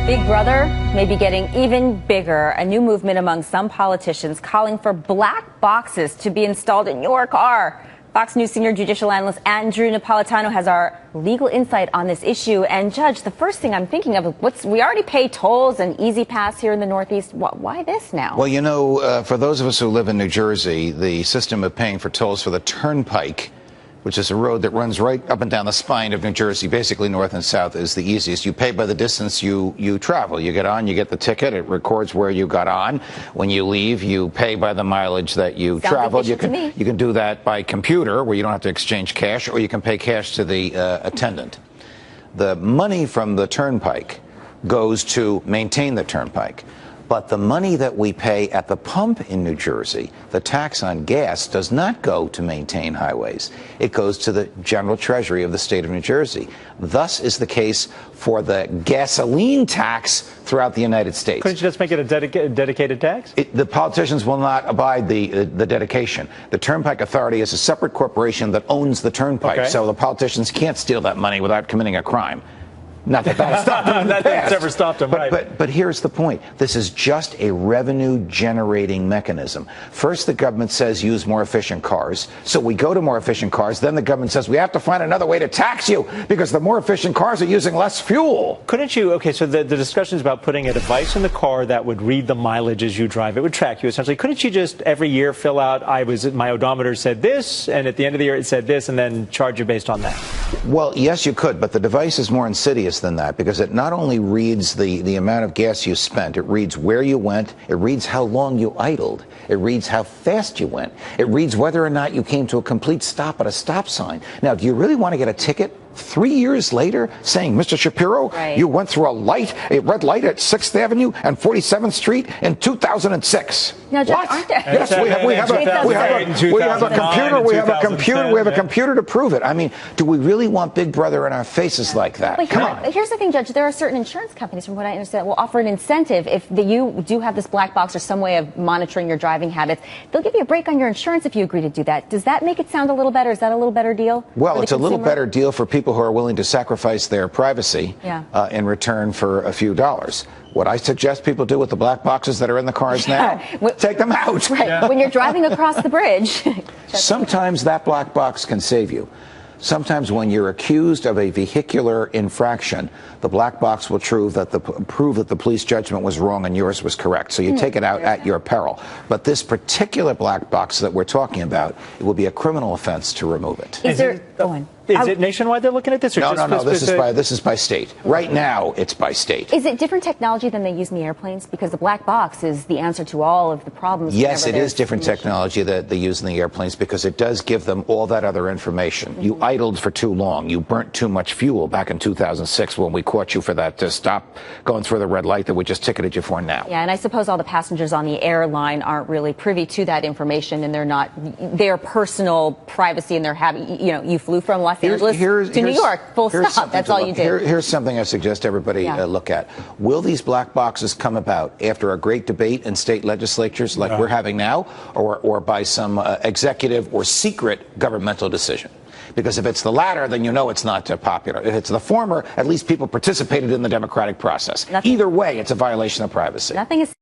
Big Brother may be getting even bigger. A new movement among some politicians calling for black boxes to be installed in your car. Fox News senior judicial analyst Andrew Napolitano has our legal insight on this issue. And Judge, the first thing I'm thinking of is we already pay tolls and Easy Pass here in the Northeast. Why this now? Well, you know, for those of us who live in New Jersey, the system of paying for tolls for the Turnpike, which is a road that runs right up and down the spine of New Jersey, basically north and south, is the easiest. You pay by the distance you travel. You get on, you get the ticket, it records where you got on. When you leave, you pay by the mileage that you traveled. You can do that by computer, where you don't have to exchange cash, or you can pay cash to the attendant. The money from the Turnpike goes to maintain the Turnpike. But the money that we pay at the pump in New Jersey, the tax on gas, does not go to maintain highways. It goes to the general treasury of the state of New Jersey. Thus is the case for the gasoline tax throughout the United States. Couldn't you just make it a dedicated tax? The politicians will not abide the dedication. The Turnpike Authority is a separate corporation that owns the Turnpike, so the politicians can't steal that money without committing a crime. Not that that stopped them. That's never stopped them, right? But here's the point. This is just a revenue-generating mechanism. First, the government says use more efficient cars. So we go to more efficient cars. Then the government says we have to find another way to tax you because the more efficient cars are using less fuel. Couldn't you, okay, so the discussion is about putting a device in the car that would read the mileage as you drive. It would track you, essentially. Couldn't you just every year fill out, my odometer said this, and at the end of the year it said this, and then charge you based on that? Well, yes, you could, but the device is more insidious than that, because it not only reads the amount of gas you spent, it reads where you went, it reads how long you idled, it reads how fast you went, it reads whether or not you came to a complete stop at a stop sign. Now, do you really want to get a ticket 3 years later saying, Mr. Shapiro, you went through a red light at 6th Avenue and 47th Street in 2006? Now, Judge, what? aren't there? Yes, we have a computer to prove it. I mean, do we really want Big Brother in our faces like that? But Come on. Here's the thing, Judge. There are certain insurance companies, from what I understand, will offer an incentive if you do have this black box or some way of monitoring your driving habits. They'll give you a break on your insurance if you agree to do that. Does that make it sound a little better? Is that a little better deal? Well, it's a little better deal for people who are willing to sacrifice their privacy in return for a few dollars. What I suggest people do with the black boxes that are in the cars now, take them out. Right. Yeah. When you're driving across the bridge. Sometimes that black box can save you. Sometimes when you're accused of a vehicular infraction, the black box will prove that the police judgment was wrong and yours was correct. So you take it out at your peril. But this particular black box that we're talking about, it will be a criminal offense to remove it. Is it nationwide they're looking at this? Or no. This is by state. Right now, it's by state. Is it different technology than they use in the airplanes? Because the black box is the answer to all of the problems. Yes, it is different technology that they use in the airplanes, because it does give them all that other information. You idled for too long. You burnt too much fuel back in 2006 when we caught you for that. To stop going through the red light that we just ticketed you for now. Yeah, and I suppose all the passengers on the airline aren't really privy to that information, and they're not their personal privacy and their habit. You know, you flew from Los Angeles to New York, full stop. That's all you did. Here's something I suggest everybody look at. Will these black boxes come about after a great debate in state legislatures like we're having now, or by some executive or secret governmental decision? Because if it's the latter, then you know it's not popular. If it's the former, at least people participated in the democratic process. Either way, it's a violation of privacy. Nothing is